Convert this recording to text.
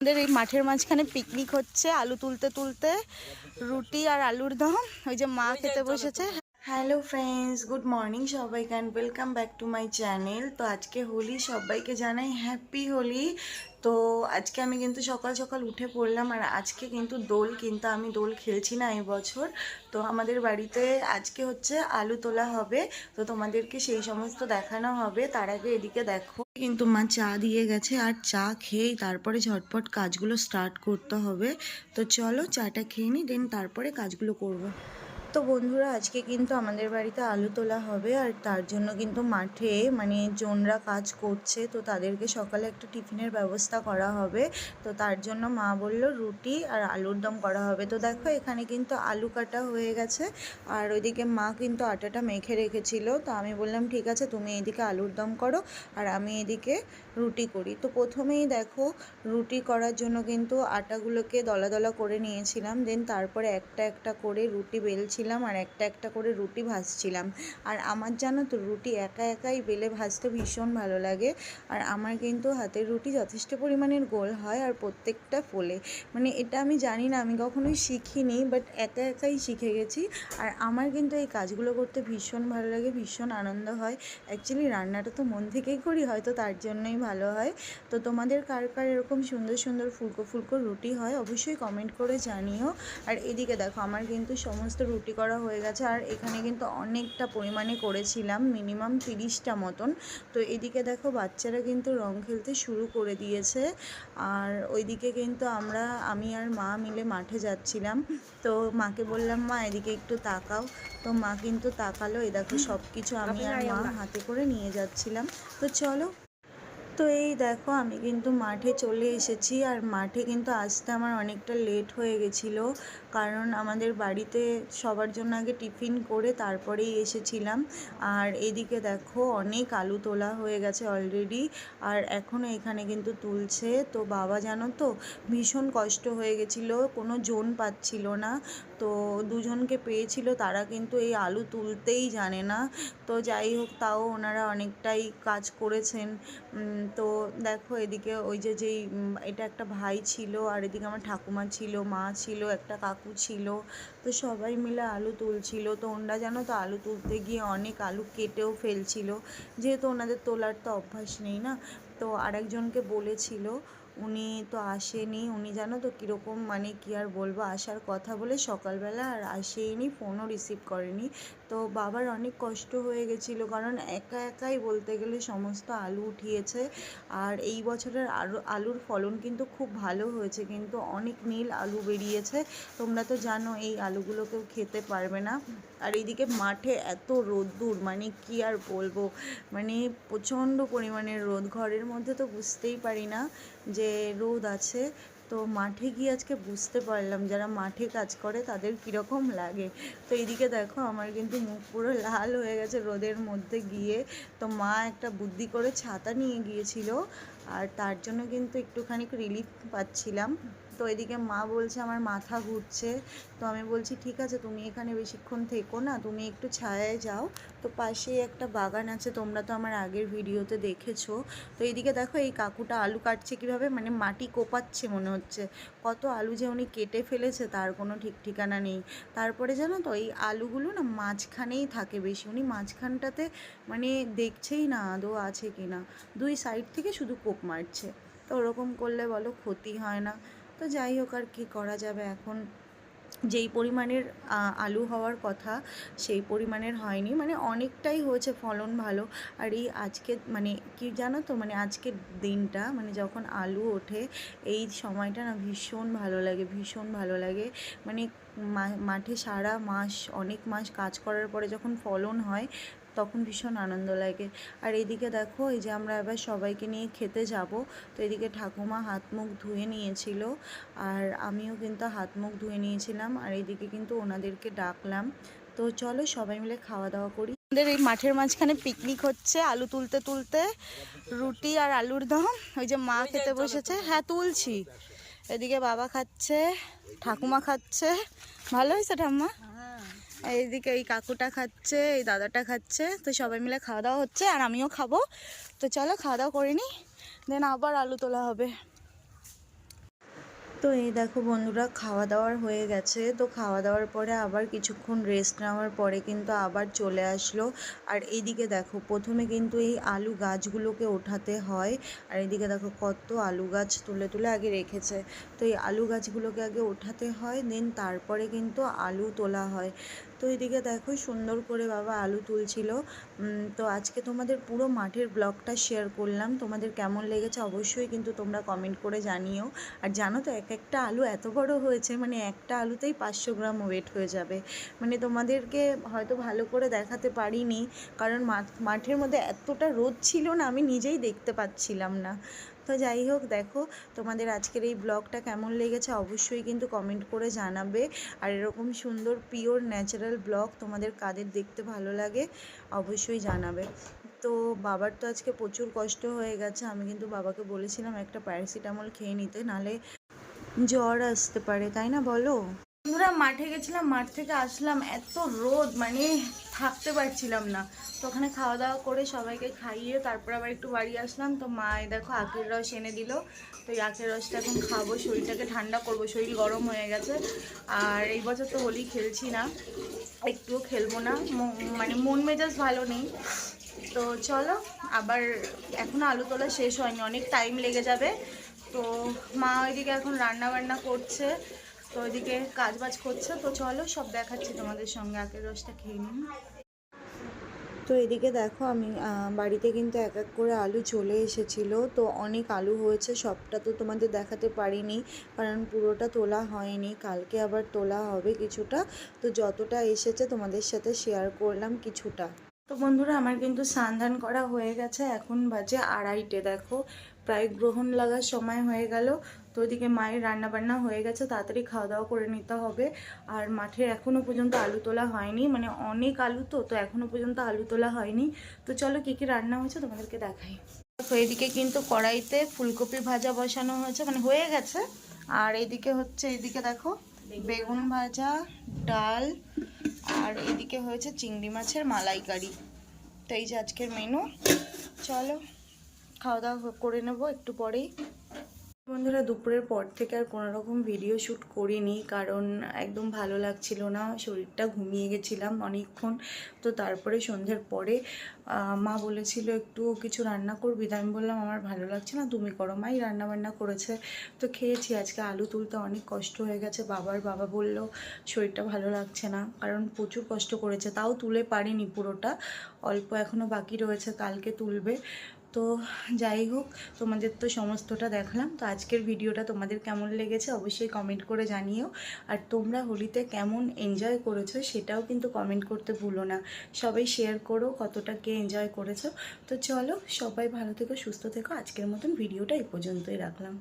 আমাদের এই মাঠের মাঝখানে পিকনিক হচ্ছে, আলু তুলতে তুলতে রুটি আর আলুর দম। ওই যে মা খেতে বসেছে। হ্যালো ফ্রেন্ডস, গুড মর্নিং সবাইকে and welcome back to my channel. তো আজকে হোলি, সবাইকে জানাই হ্যাপি হোলি। তো আজকে আমি কিন্তু সকাল সকাল উঠে পড়লাম, আর আজকে কিন্তু আমি দোল খেলছি না এই বছর। তো আমাদের বাড়িতে আজকে হচ্ছে আলু তোলা হবে, তো তোমাদেরকে সেই সমস্ত দেখানো হবে। তার আগে এদিকে দেখো, কিন্তু মা চা দিয়ে গেছে, আর চা খেয়েই তারপরে ঝটপট কাজগুলো স্টার্ট করতে হবে। তো চলো চাটা খেয়ে নিই, দেন তারপরে কাজগুলো করবো। তো বন্ধুরা, আজকে কিন্তু আমাদের বাড়িতে আলু তোলা হবে, আর তার জন্য কিন্তু মাঠে জনরা কাজ করছে। তো তাদেরকে সকালে একটা টিফিনের ব্যবস্থা করা হবে। তো তার জন্য মা বলল রুটি আর আলুর দম করা হবে। তো দেখো, এখানে কিন্তু আলু কাটা হয়ে গেছে, আর ওইদিকে মা কিন্তু আটাটা মেখে রেখেছিল। তো আমি বললাম ঠিক আছে, তুমি এদিকে আলুর দম করো আর আমি এদিকে রুটি করি। তো প্রথমেই দেখো, রুটি করার জন্য কিন্তু আটাগুলোকে দলা দলা করে নিয়েছিলাম, দেন তারপরে একটা একটা করে রুটি বেলছিলাম আর একটা একটা করে রুটি ভাজছিলাম। আর আমার জানো তো, রুটি একা একাই বেলে ভাজতে ভীষণ ভালো লাগে। আর আমার কিন্তু হাতের রুটি যথেষ্ট পরিমাণের গোল হয়, আর প্রত্যেকটা ফোলে। এটা আমি জানি না, আমি কখনোই শিখিনি, বাট একা একাই শিখে গেছি। আর আমার কিন্তু এই কাজগুলো করতে ভীষণ ভালো লাগে, ভীষণ আনন্দ হয়। অ্যাকচুয়ালি রান্নাটা তো মন থেকেই করি, হয়তো তার জন্যই ভালো হয়। তো তোমাদের কার কার এরকম সুন্দর সুন্দর ফুলকো ফুলকো রুটি হয় অবশ্যই কমেন্ট করে জানিও। আর এদিকে দেখো, আমার কিন্তু সমস্ত রুটি করা হয়ে গেছে, আর এখানে কিন্তু অনেকটা পরিমাণে করেছিলাম, মিনিমাম 30টা মতন। তো এদিকে দেখো, বাচ্চারা কিন্তু রং খেলতে শুরু করে দিয়েছে। আর ওইদিকে কিন্তু আমি আর মা মিলে মাঠে যাচ্ছিলাম। তো মাকে বললাম, মা এদিকে একটু তাকাও। তো মা কিন্তু তাকালো। এই দেখো, সব কিছু আমি আর মা হাতে করে নিয়ে যাচ্ছিলাম। তো চলো। তো এই দেখো, আমি কিন্তু মাঠে চলে এসেছি, আর মাঠে কিন্তু আসতে আমার অনেকটা লেট হয়ে গেছিলো, কারণ আমাদের বাড়িতে সবার জন্য আগে টিফিন করে তারপরেই এসেছিলাম। আর এদিকে দেখো, অনেক আলু তোলা হয়ে গেছে অলরেডি, আর এখনও এখানে কিন্তু তুলছে। তো বাবা জানো তো, ভীষণ কষ্ট হয়ে গেছিলো, কোনো জোন পাচ্ছিল না। তো দুজনকে পেয়েছিল, তারা কিন্তু এই আলু তুলতেই জানে না। তো যাই হোক, তাও ওনারা অনেকটাই কাজ করেছেন। তো দেখো, এদিকে ওই যেই এটা একটা ভাই ছিল, আর এদিকে আমার ঠাকুমা ছিল, মা ছিল, একটা কাকু ছিল। তো সবাই মিলে আলু তুলছিল। তো ওনারা জানো তো, আলু তুলতে গিয়ে অনেক আলু কেটেও ফেলছিল, যেহেতু ওনাদের তোলার তো অভ্যাস নেই না। তো আরেকজনকে বলেছিল, উনি তো আসেনি। উনি জানো তো কীরকম, কী আর বলবো, আসার কথা বলে সকালবেলা আর আসেইনি, ফোনও রিসিভ করেনি। তো বাবার অনেক কষ্ট হয়ে গেছিলো, কারণ একা একাই বলতে গেলে সমস্ত আলু উঠিয়েছে। আর এই বছরের আলুর ফলন কিন্তু খুব ভালো হয়েছে, কিন্তু অনেক নীল আলু বেরিয়েছে। তোমরা তো জানো, এই আলুগুলো কেউ খেতে পারবে না। আর এইদিকে মাঠে এত রোদ্দুর, কী আর বলবো, প্রচণ্ড পরিমাণের রোদ। ঘরের মধ্যে তো বুঝতেই পারি না যে রোদ আছে। তো মাঠে গিয়ে আজকে বুঝতে পারলাম যারা মাঠে কাজ করে তাদের কীরকম লাগে। তো এইদিকে দেখো, আমার কিন্তু মুখ পুরো লাল হয়ে গেছে রোদের মধ্যে গিয়ে। তো মা একটা বুদ্ধি করে ছাতা নিয়ে গিয়েছিল, আর তার জন্য কিন্তু একটুখানি রিলিফ পাচ্ছিলাম। তো এদিকে মা বলছে আমার মাথা ঘুরছে। তো আমি বলছি ঠিক আছে, তুমি এখানে বেশিক্ষণ থেকো না, তুমি একটু ছায়ায় যাও। তো পাশেই একটা বাগান আছে, তোমরা তো আমার আগের ভিডিওতে দেখেছো। তো এইদিকে দেখো, এই কাকুটা আলু কাটছে কীভাবে, মাটি কোপাচ্ছে মনে হচ্ছে। কত আলু যে উনি কেটে ফেলেছে তার কোনো ঠিক ঠিকানা নেই। তারপরে জানো তো, এই আলুগুলো না মাঝখানেই থাকে বেশি, উনি মাঝখানটাতে দেখছেই না আদৌ আছে কি না, দুই সাইড থেকে শুধু কোপ মারছে। তো ওরকম করলে বলো ক্ষতি হয় না? তো যাই হোক, আর কী করা যাবে, এখন যেই পরিমাণের আলু হওয়ার কথা সেই পরিমাণের হয়নি, অনেকটাই হয়েছে, ফলন ভালো। আর এই আজকে কি জানো তো, আজকের দিনটা যখন আলু ওঠে, এই সময়টা না ভীষণ ভালো লাগে, ভীষণ ভালো লাগে। মাঠে সারা মাস, অনেক মাস কাজ করার পরে যখন ফলন হয়, তখন ভীষণ আনন্দ লাগে। আর এদিকে দেখো, এই যে আমরা এবার সবাইকে নিয়ে খেতে যাব। তো এদিকে ঠাকুমা হাত মুখ ধুয়ে নিয়েছিল, আর আমিও কিন্তু হাত মুখ ধুয়ে নিয়েছিলাম, আর এদিকে কিন্তু ওনাদেরকে ডাকলাম। তো চলো সবাই মিলে খাওয়া দাওয়া করি। আমাদের এই মাঠের মাঝখানে পিকনিক হচ্ছে, আলু তুলতে তুলতে রুটি আর আলুর দম। ওই যে মা খেতে বসেছে, হ্যাঁ তুলছি। এদিকে বাবা খাচ্ছে, ঠাকুমা খাচ্ছে। ভালো হয়েছে ঠাম্মা? এইদিকে এই কাকুটা খাচ্ছে, এই দাদাটা খাচ্ছে। তো সবাই মিলে খাওয়া দাওয়া হচ্ছে, আর আমিও খাবো। তো চলো খাওয়া দাওয়া করে নিই, দেন আবার আলু তোলা হবে। তো এই দেখো বন্ধুরা, খাওয়া দাওয়ার হয়ে গেছে। তো খাওয়া দাওয়ার পরে আবার কিছুক্ষণ রেস্ট নেওয়ার পরে কিন্তু আবার চলে আসলো। আর এইদিকে দেখো, প্রথমে কিন্তু এই আলু গাছগুলোকে ওঠাতে হয়। আর এইদিকে দেখো কত আলু গাছ তুলে তুলে আগে রেখেছে। তো এই আলু গাছগুলোকে আগে ওঠাতে হয়, দেন তারপরে কিন্তু আলু তোলা হয়। তো এইদিকে দেখো সুন্দর করে বাবা আলু তুলছিল। তো আজকে তোমাদের পুরো মাঠের ব্লগটা শেয়ার করলাম। তোমাদের কেমন লেগেছে অবশ্যই কিন্তু তোমরা কমেন্ট করে জানিও। আর জানো তো, এক একটা আলু এত বড় হয়েছে, মানে একটা আলুতেই 500 গ্রাম ওয়েট হয়ে যাবে। মানে তোমাদেরকে হয়তো ভালো করে দেখাতে পারিনি, কারণ মাঠের মধ্যে এতটা রোদ ছিল না, আমি নিজেই দেখতে পাচ্ছিলাম না। তো যাই হোক, দেখো তোমাদের আজকের এই ব্লগটা কেমন লেগেছে অবশ্যই কিন্তু কমেন্ট করে জানাবে। আর এরকম সুন্দর পিওর ন্যাচারাল ব্লগ তোমাদের কাদের দেখতে ভালো লাগে অবশ্যই জানাবে। তো বাবার তো আজকে প্রচুর কষ্ট হয়ে গেছে। আমি কিন্তু বাবাকে বলেছিলাম একটা প্যারাসিটামল খেয়ে নিতে, নালে জ্বর আসতে পারে, তাই না বলো? বন্ধুরা, মাঠে গেছিলাম, মাঠ থেকে আসলাম, এত রোদ, মানে থাকতে পারছিলাম না। তো ওখানে খাওয়া দাওয়া করে সবাইকে খাইয়ে তারপর আবার একটু বাড়ি আসলাম। তো মা দেখো আখের রস এনে দিল। তো এই আখের রসটা এখন খাবো, শরীরটাকে ঠান্ডা করবো, শরীর গরম হয়ে গেছে। আর এই বছর তো হোলি খেলছি না, একটুও খেলবো না, মানে মন মেজাজ ভালো নেই। তো চলো, আবার এখনও আলু তোলা শেষ হয়নি, অনেক টাইম লেগে যাবে। তো মা ওইদিকে এখন রান্না বান্না করছে, তো ওইদিকে কাজ বাজ করছে। তো চলো সব দেখাচ্ছি তোমাদের সঙ্গে, আখের রসটা খেয়ে নিন। তো এদিকে দেখো, আমি বাড়িতে কিন্তু এক এক করে আলু চলে এসেছিলো। তো অনেক আলু হয়েছে, সবটা তো তোমাদের দেখাতে পারিনি, কারণ পুরোটা তোলা হয়নি, কালকে আবার তোলা হবে কিছুটা। তো যতটা এসেছে তোমাদের সাথে শেয়ার করলাম কিছুটা। তো বন্ধুরা, আমার কিন্তু স্নান করা হয়ে গেছে, এখন বাজে 2:30। দেখো প্রায় গ্রহণ লাগার সময় হয়ে গেল। তো ওইদিকে মায়ের রান্না বান্না হয়ে গেছে, তাড়াতাড়ি খাওয়া দাওয়া করে নিতে হবে। আর মাঠে এখনও পর্যন্ত আলু তোলা হয়নি, মানে অনেক আলু, তো এখনও পর্যন্ত আলু তোলা হয়নি। তো চলো কী কী রান্না হয়েছে তোমাদেরকে দেখাই। তো এদিকে কিন্তু কড়াইতে ফুলকপি ভাজা বসানো হয়েছে, মানে হয়ে গেছে। আর এইদিকে হচ্ছে, এইদিকে দেখো বেগুন ভাজা, ডাল, আর এদিকে হয়েছে চিংড়ি মাছের মালাইকারি। তো এই যে আজকের মেনু। চলো খাওয়া দাওয়া করে নেবো একটু পরেই। বন্ধুরা, দুপুরের পর থেকে আর কোনো রকম ভিডিও শ্যুট করিনি, কারণ একদম ভালো লাগছিল না, শরীরটা ঘুমিয়ে গেছিলাম অনেকক্ষণ। তো তারপরে সন্ধ্যের পরে মা বলেছিল একটু কিছু রান্না করবি, তাই আমি বললাম আমার ভালো লাগছে না, তুমি করো। মাই রান্না বান্না করেছে, তো খেয়েছি। আজকে আলু তুলতে অনেক কষ্ট হয়ে গেছে। বাবা বলল শরীরটা ভালো লাগছে না, কারণ প্রচুর কষ্ট করেছে, তাও তুলে পারিনি পুরোটা, অল্প এখনও বাকি রয়েছে, কালকে তুলবে। তো যাই হোক, তোমাদের তো সমস্তটা দেখলাম। তো আজকের ভিডিওটা তোমাদের কেমন লেগেছে অবশ্যই কমেন্ট করে জানিও। আর তোমরা হোলিতে কেমন এনজয় করেছো সেটাও কিন্তু কমেন্ট করতে ভুলো না। সবাই শেয়ার করো কতটা কে এনজয় করেছো। তো চলো, সবাই ভালো থেকো, সুস্থ থেকো। আজকের মতন ভিডিওটা এই পর্যন্তই রাখলাম।